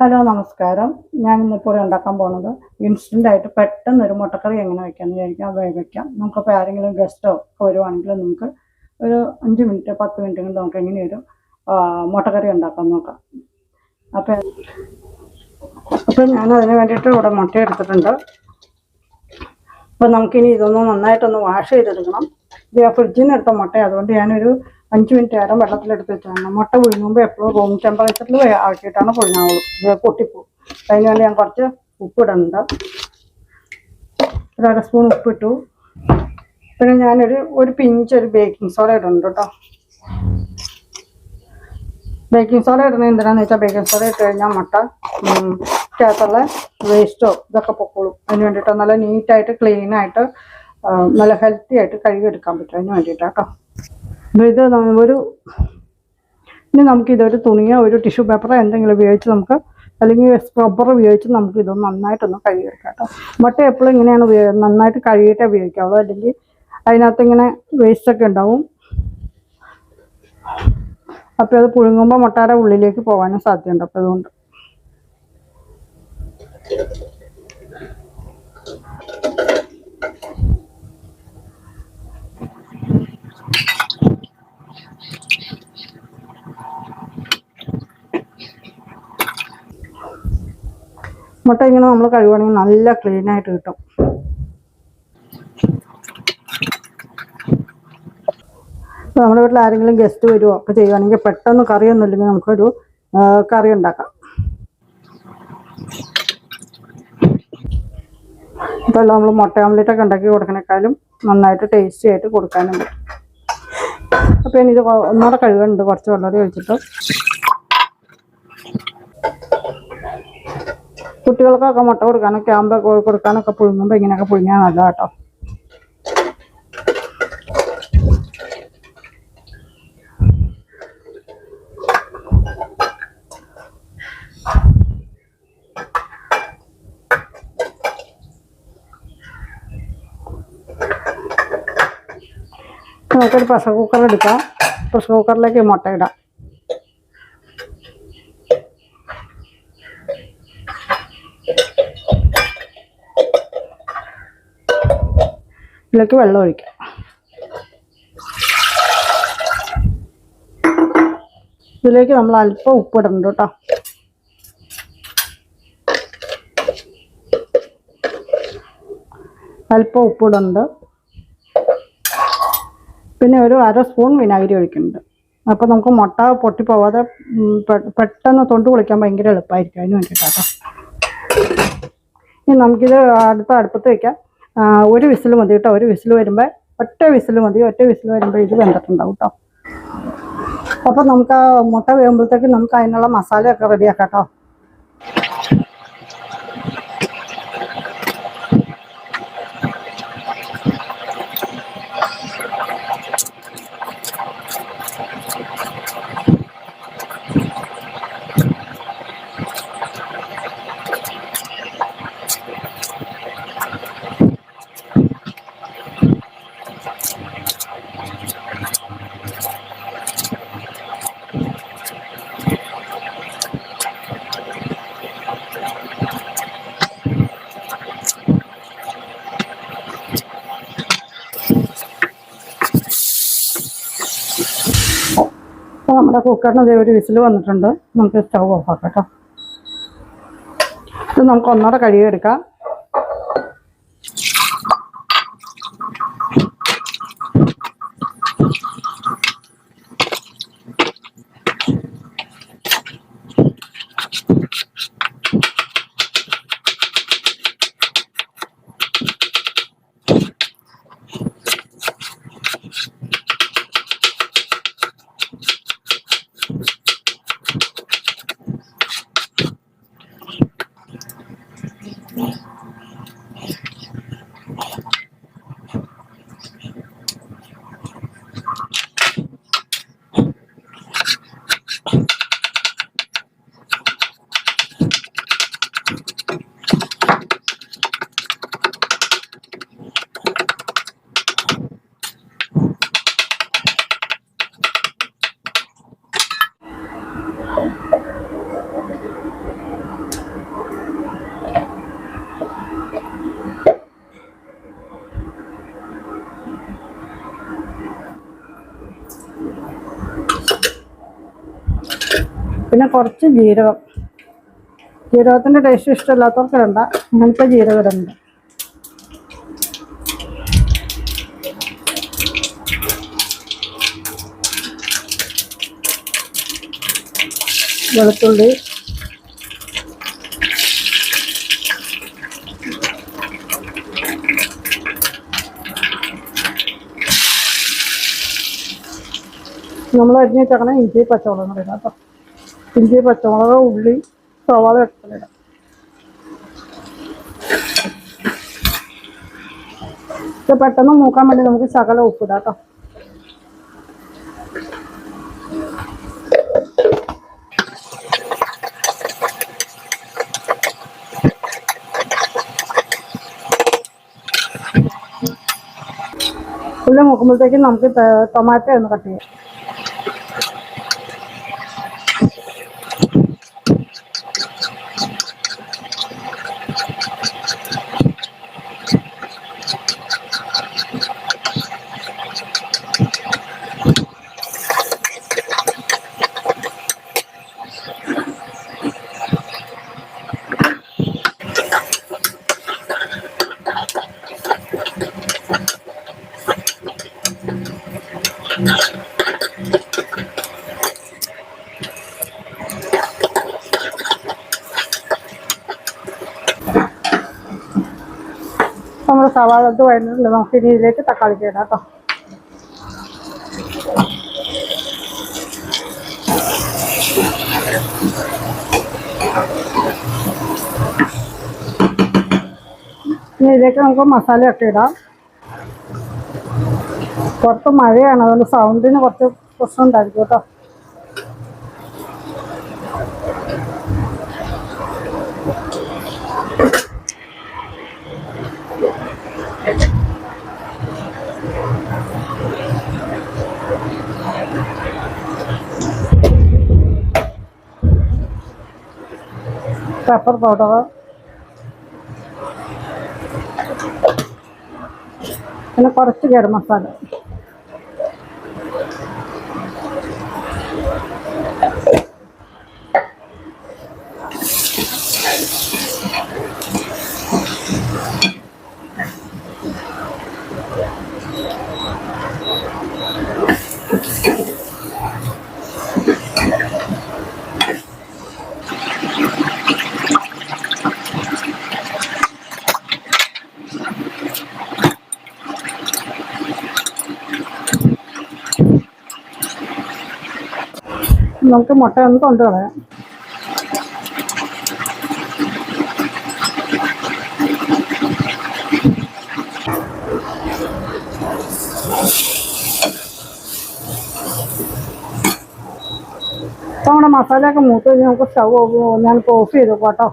Hello നമസ്കാരം. ഞാൻ ഇന്നിപ്പോൾ ഉണ്ടാക്കാൻ പോകുന്നത് ഇൻസ്റ്റൻ്റായിട്ട് പെട്ടെന്ന് ഒരു മുട്ടക്കറി എങ്ങനെ വയ്ക്കാമെന്ന് വിചാരിക്കാം. വയ്ക്കാം. നമുക്കിപ്പോൾ ആരെങ്കിലും ഗസ്റ്റോ ഒക്കെ വരുവാണെങ്കിൽ നമുക്ക് ഒരു 5 മിനിറ്റ് 10 മിനിറ്റ് കൊണ്ട് നമുക്ക് എങ്ങനെ ഒരു മുട്ടക്കറി ഉണ്ടാക്കാൻ നോക്കാം. അപ്പം ഞാൻ അതിന് വേണ്ടിയിട്ട് ഇവിടെ മുട്ട എടുത്തിട്ടുണ്ട്. അപ്പം നമുക്കിനി ഇതൊന്ന് നന്നായിട്ടൊന്ന് വാഷ് ചെയ്തെടുക്കണം. ഇത് ഫ്രിഡ്ജിൽ നിന്ന് എടുത്ത മുട്ട, അതുകൊണ്ട് ഞാനൊരു 5 മിനിറ്റ് നേരം വെള്ളത്തിലെടുത്ത് വെച്ചാണ്. മുട്ട പുഴുങ്ങുമ്പോൾ എപ്പോഴും റൂം ടെമ്പറേച്ചറിൽ ആക്കിയിട്ടാണ് പുഴുങ്ങാവുള്ളൂ. ഇത് പൊട്ടിപ്പോവും. അതിന് വേണ്ടി ഞാൻ കുറച്ച് ഉപ്പിടുന്നുണ്ട്. ഒരു 1/2 സ്പൂൺ ഉപ്പിട്ടു. പിന്നെ ഞാനൊരു പിഞ്ച് ബേക്കിംഗ് സോഡ ഇടുന്നുണ്ട് കേട്ടോ. ബേക്കിംഗ് സോഡ ഇടുന്നത് എന്തിനാണെന്ന് വെച്ചാൽ ബേക്കിംഗ് സോഡ ഇട്ട് കഴിഞ്ഞാൽ മുട്ടക്കകത്തുള്ള വേസ്റ്റോ ഇതൊക്കെ പൊക്കോളും. അതിന് വേണ്ടിയിട്ട് നല്ല നീറ്റായിട്ട് ക്ലീനായിട്ട് നല്ല ഹെൽത്തി ആയിട്ട് കഴുകിയെടുക്കാൻ പറ്റും. അതിന് വേണ്ടിയിട്ടാട്ടോ. ഇത് ഇനി നമുക്കിതൊരു തുണിയോ ഒരു ടിഷ്യൂ പേപ്പറോ എന്തെങ്കിലും ഉപയോഗിച്ച് നമുക്ക്, അല്ലെങ്കിൽ സ്ക്രബ്ബർ ഉപയോഗിച്ച് നമുക്ക് ഇതൊന്ന് നന്നായിട്ടൊന്ന് കഴുകിയെടുക്കാം കേട്ടോ. മുട്ട എപ്പോഴും ഇങ്ങനെയാണ് നന്നായിട്ട് കഴുകിയിട്ടേ ഉപയോഗിക്കാവുള്ളൂ. അല്ലെങ്കിൽ അതിനകത്ത് ഇങ്ങനെ വേസ്റ്റൊക്കെ ഉണ്ടാവും. അപ്പോൾ അത് പുഴുങ്ങുമ്പോൾ മുട്ടയുടെ ഉള്ളിലേക്ക് പോകാനും സാധ്യതയുണ്ട്. അപ്പോൾ അതുകൊണ്ട് മുട്ട ഇങ്ങനെ നമ്മൾ കഴുകുകയാണെങ്കിൽ നല്ല ക്ലീനായിട്ട് കിട്ടും. ഇപ്പോൾ നമ്മുടെ വീട്ടിൽ ആരെങ്കിലും ഗസ്റ്റ് വരുമോ ഒക്കെ ചെയ്യുകയാണെങ്കിൽ പെട്ടെന്ന് കറിയൊന്നും ഇല്ലെങ്കിൽ നമുക്കൊരു കറി ഉണ്ടാക്കാം. ഇപ്പോൾ നമ്മൾ മുട്ട ഓംലെറ്റൊക്കെ ഉണ്ടാക്കി കൊടുക്കണേക്കാളും നന്നായിട്ട് ടേസ്റ്റി ആയിട്ട് കൊടുക്കാനും പറ്റും. അപ്പോൾ ഇനി ഇത് ഒന്നുകൂടെ കഴുകുന്നുണ്ട്. കുറച്ച് വെള്ളം ഒഴിച്ചിട്ട് കുട്ടികൾക്കൊക്കെ മുട്ട കൊടുക്കാനൊക്കെ ആകുമ്പോൾ കൊടുക്കാനൊക്കെ പുഴുങ്ങുമ്പോൾ ഇങ്ങനെയൊക്കെ പുഴുങ്ങിയാൽ നല്ല കേട്ടോ. നമുക്കൊരു പ്രഷർ കുക്കർ എടുക്കാം. പ്രഷർ കുക്കറിലേക്ക് മുട്ട ഇടാം. ഇതിലേക്ക് വെള്ളം ഒഴിക്കാം. ഇതിലേക്ക് നമ്മൾ അല്പം ഉപ്പിടുന്നുണ്ട് കേട്ടോ. അല്പം ഉപ്പിടുന്നുണ്ട്. പിന്നെ ഒരു 1/2 സ്പൂൺ വിനാഗിരി ഒഴിക്കുന്നുണ്ട്. അപ്പോൾ നമുക്ക് മുട്ട പൊട്ടിപ്പോവാതെ പെട്ടെന്ന് തൊണ്ട് പൊളിക്കാൻ ഭയങ്കര എളുപ്പമായിരിക്കും. അതിന് വേണ്ടിയിട്ടാട്ടോ. ഇനി നമുക്കിത് അടുപ്പത്ത് വയ്ക്കാം. ഒരു വിസിൽ മതി കേട്ടോ. ഒരു വിസിൽ വരുമ്പോൾ ഒറ്റ വിസിൽ മതി. ഒറ്റ വിസിൽ വരുമ്പോൾ ഇത് വെന്തിട്ടുണ്ടാവും കേട്ടോ. അപ്പോൾ നമുക്ക് ആ മുട്ട വേകുമ്പോഴത്തേക്ക് നമുക്ക് അതിനുള്ള മസാലയൊക്കെ റെഡിയാക്കാം കേട്ടോ. അപ്പോൾ നമ്മുടെ കുക്കറിന് ഒരു വിസിൽ വന്നിട്ടുണ്ട്. നമുക്ക് സ്റ്റൗ ഓഫ് ആക്കാം കേട്ടോ. ഇത് നമുക്ക് ഒന്നുകൂടെ കഴുകിയെടുക്കാം. പിന്നെ കുറച്ച് ജീരകം. ജീരകത്തിൻ്റെ ടേസ്റ്റ് ഇഷ്ടമില്ലാത്തവർക്ക് ഇടണ്ട, അങ്ങനത്തെ ജീരകം ഇടുന്നുണ്ട്. വെളുത്തുള്ളി, നമ്മൾ അരിഞ്ഞ് വെച്ചേക്കണം ഇഞ്ചി പച്ചമുളകും കൂടെ ഇടാം കേട്ടോ. ഇഞ്ചി പച്ചമുളക് ഉള്ളി സവാള ഇടാം. ഇത് പെട്ടെന്ന് മൂക്കാൻ വേണ്ടി നമുക്ക് ശകലം ഉപ്പിടാം കേട്ടോ. ഉള്ളി മൂക്കുമ്പോഴത്തേക്കും നമുക്ക് ടൊമാറ്റോ ഒന്ന് കട്ട് ചെയ്യാം. നമ്മൾ സവാള ഇത് വഴഞ്ഞിട്ടുണ്ട്. നമുക്ക് ഇനി ഇതിലേക്ക് തക്കാളി ഇടാം കേട്ടോ. ഇനി ഇതിലേക്ക് നമുക്ക് മസാലയൊക്കെ ഇടാം. പുറത്ത് മഴയാണ്, അതുകൊണ്ട് സൗണ്ടിന് കുറച്ച് പ്രശ്നം ഉണ്ടായിരിക്കും കേട്ടോ. പെപ്പർ പൗഡർ, പിന്നെ കുറച്ച് ഗരം മസാല. നമുക്ക് മുട്ട ഒന്ന് കൊണ്ടുകളയാം. അപ്പോൾ നമ്മുടെ മസാലയൊക്കെ മൂത്ത് കഴിഞ്ഞ് നമുക്ക് സ്റ്റൗ ഞാനിപ്പോൾ ഓഫ് ചെയ്തു കേട്ടോ.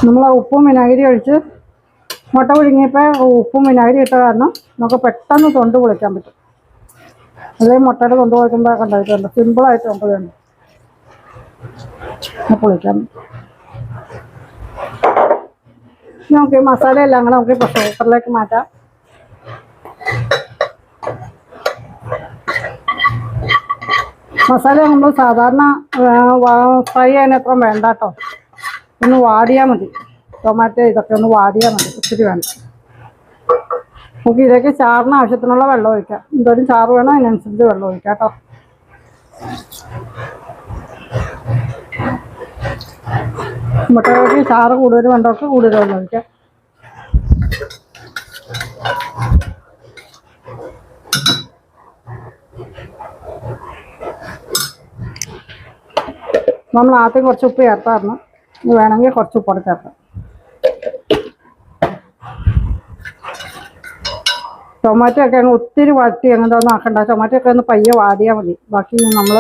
നമ്മൾ ഉപ്പും വിനാഗിരി ഒഴിച്ച് മുട്ട പുഴുങ്ങിയപ്പോൾ ഉപ്പും വിനാഗിരി ഇട്ട കാരണം നമുക്ക് പെട്ടെന്ന് തൊണ്ട് പൊളിക്കാൻ പറ്റും. അല്ലെങ്കിൽ മുട്ടയുടെ തൊണ്ട് പൊളിക്കുമ്പോൾ കണ്ടായിട്ടുണ്ട്, സിമ്പിളായിട്ട് തൊണ്ട് വേണം പൊളിക്കാൻ. നമുക്ക് ഈ മസാലയെല്ലാം കൂടെ നമുക്ക് പ്രഷർ കുക്കറിലേക്ക് മാറ്റാം. മസാല നമ്മൾ സാധാരണ ഫ്രൈ ചെയ്യാനത്ര വേണ്ട കേട്ടോ, ഒന്ന് വാടിയാൽ മതി. ടൊമാറ്റോ ഇതൊക്കെ ഒന്ന് വാടിയാൽ മതി, ഒത്തിരി വേണ്ട. നമുക്ക് ഇതിലേക്ക് ചാറിന് ആവശ്യത്തിനുള്ള വെള്ളം ഒഴിക്കാം. എന്തോരം ചാറ് വേണം അതിനനുസരിച്ച് വെള്ളം ഒഴിക്കാം കേട്ടോ. മുട്ടയ്ക്ക് ചാറ് കൂടുതൽ വേണ്ടവർക്ക് കൂടുതൽ വെള്ളം ഒഴിക്കാം. നമ്മൾ ആദ്യം കുറച്ച് ഉപ്പ് ചേർത്തായിരുന്നു, ഇനി വേണമെങ്കിൽ കുറച്ച് ഉപ്പോടെ ചേർക്കാം. ടൊമാറ്റോ ഒക്കെ അങ്ങ് ഒത്തിരി വഴറ്റി അങ്ങനത്തെ ഒന്നും ആക്കണ്ട. ടൊമാറ്റോ ഒക്കെ ഒന്ന് പയ്യെ വാടിയാൽ മതി. ബാക്കി നമ്മൾ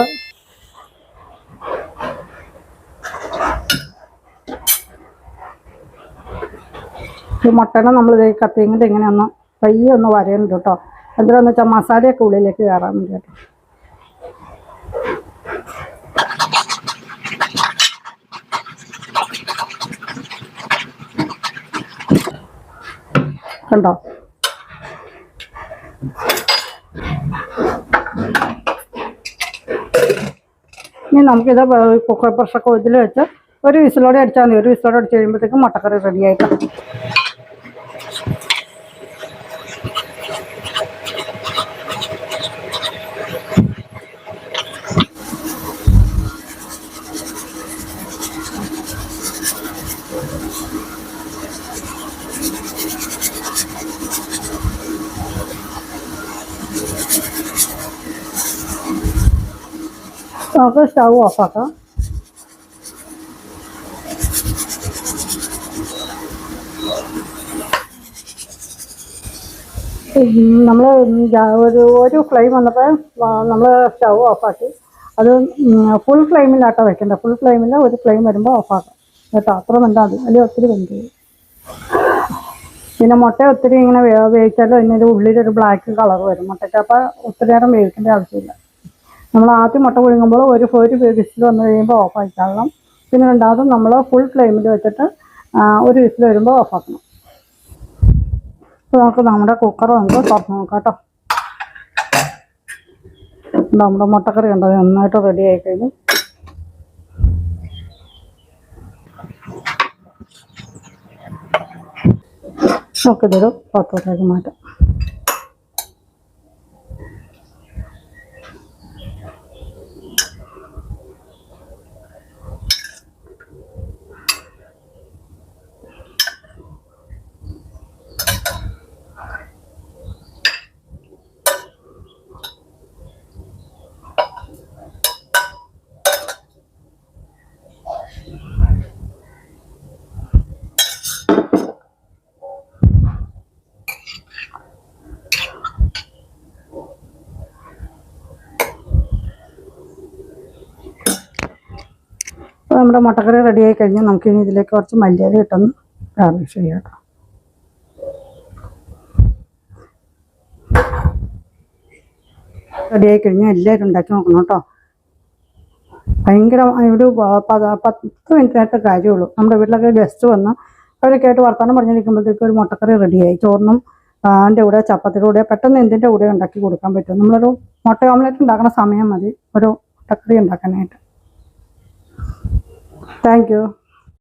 ഈ മുട്ടനെ നമ്മൾ കത്തിയും കൊണ്ട് ഇങ്ങനെ ഒന്ന് പയ്യെ ഒന്ന് വരയുന്നുണ്ട് കേട്ടോ. എന്തിനാന്ന് വെച്ചാൽ മസാലയൊക്കെ ഉള്ളിലേക്ക് കയറാൻ വേണ്ടിയിട്ട്. കണ്ടോ? ഇനി നമുക്കിത് കുക്കർ പ്രഷറൊക്കെ ഇതിൽ വെച്ച് ഒരു വിസിലോടെ അടിച്ചാൽ മതി. ഒരു വിസിലോടെ അടിച്ച് കഴിയുമ്പോഴത്തേക്കും മുട്ടക്കറി റെഡിയായിട്ട്. നമുക്ക് സ്റ്റൗ ഓഫാക്കാം. നമ്മൾ ഒരു ഫ്ലെയിം വന്നപ്പോൾ നമ്മൾ സ്റ്റൗ ഓഫാക്കി. അത് ഫുൾ ഫ്ലെയിമിലാട്ടോ വെക്കണ്ട. ഫുൾ ഫ്ലെയിമിൽ ഒരു ഫ്ലെയിം വരുമ്പോൾ ഓഫാക്കാം കേട്ടോ. അത്ര വെന്താൽ മതി. അല്ലെങ്കിൽ ഒത്തിരി വെന്ത്. പിന്നെ മുട്ട ഒത്തിരി ഇങ്ങനെ വേവിച്ചാലും അതിൻ്റെ ഉള്ളിലൊരു ബ്ലാക്ക് കളർ വരും മുട്ടയ്ക്ക്. അപ്പോൾ ഒത്തിരി നേരം വേവിക്കേണ്ട ആവശ്യമില്ല. നമ്മൾ ആദ്യം മുട്ട പുഴുങ്ങുമ്പോൾ ഒരു വിസിൽ വന്നു കഴിയുമ്പോൾ ഓഫാക്കിക്കണം. പിന്നെ രണ്ടാമതും നമ്മൾ ഫുൾ ഫ്ലെയിമിൽ വെച്ചിട്ട് ഒരു വിസിൽ വരുമ്പോൾ ഓഫാക്കണം. അപ്പോൾ നമുക്ക് നമ്മുടെ കുക്കർ നമുക്ക് തുറന്ന് നോക്കാം കേട്ടോ. നമ്മുടെ മുട്ടക്കറി ഉണ്ടത് നന്നായിട്ട് റെഡി ആയി കഴിഞ്ഞു. നമുക്കിതൊരു പാത്രത്തിലേക്ക് മാറ്റാം. നമ്മുടെ മുട്ടക്കറി റെഡി ആയി കഴിഞ്ഞാൽ നമുക്കിനി ഇതിലേക്ക് കുറച്ച് മല്ലിയില ഇട്ടൊന്ന് ഗാർണിഷ് ചെയ്യാം കേട്ടോ. റെഡി ആയി കഴിഞ്ഞാൽ എല്ലാവരും ഉണ്ടാക്കി നോക്കണം കേട്ടോ. ഭയങ്കര ഒരു 10 മിനിറ്റിനകത്ത് കാര്യമുള്ളൂ. നമ്മുടെ വീട്ടിലൊക്കെ ഗസ്റ്റ് വന്ന് അവരൊക്കെ ആയിട്ട് വർത്തമാനം പറഞ്ഞിരിക്കുമ്പോഴത്തേക്ക് ഒരു മുട്ടക്കറി റെഡിയായി. ചോറിനും അതിൻ്റെ കൂടെ ചപ്പാത്തിയുടെ കൂടെ പെട്ടെന്ന് എന്തിൻ്റെ കൂടെ ഉണ്ടാക്കി കൊടുക്കാൻ പറ്റും. നമ്മളൊരു മുട്ട ഓംലെറ്റ് ഉണ്ടാക്കുന്ന സമയം മതി ഒരു മുട്ടക്കറി ഉണ്ടാക്കാനായിട്ട്. Thank you.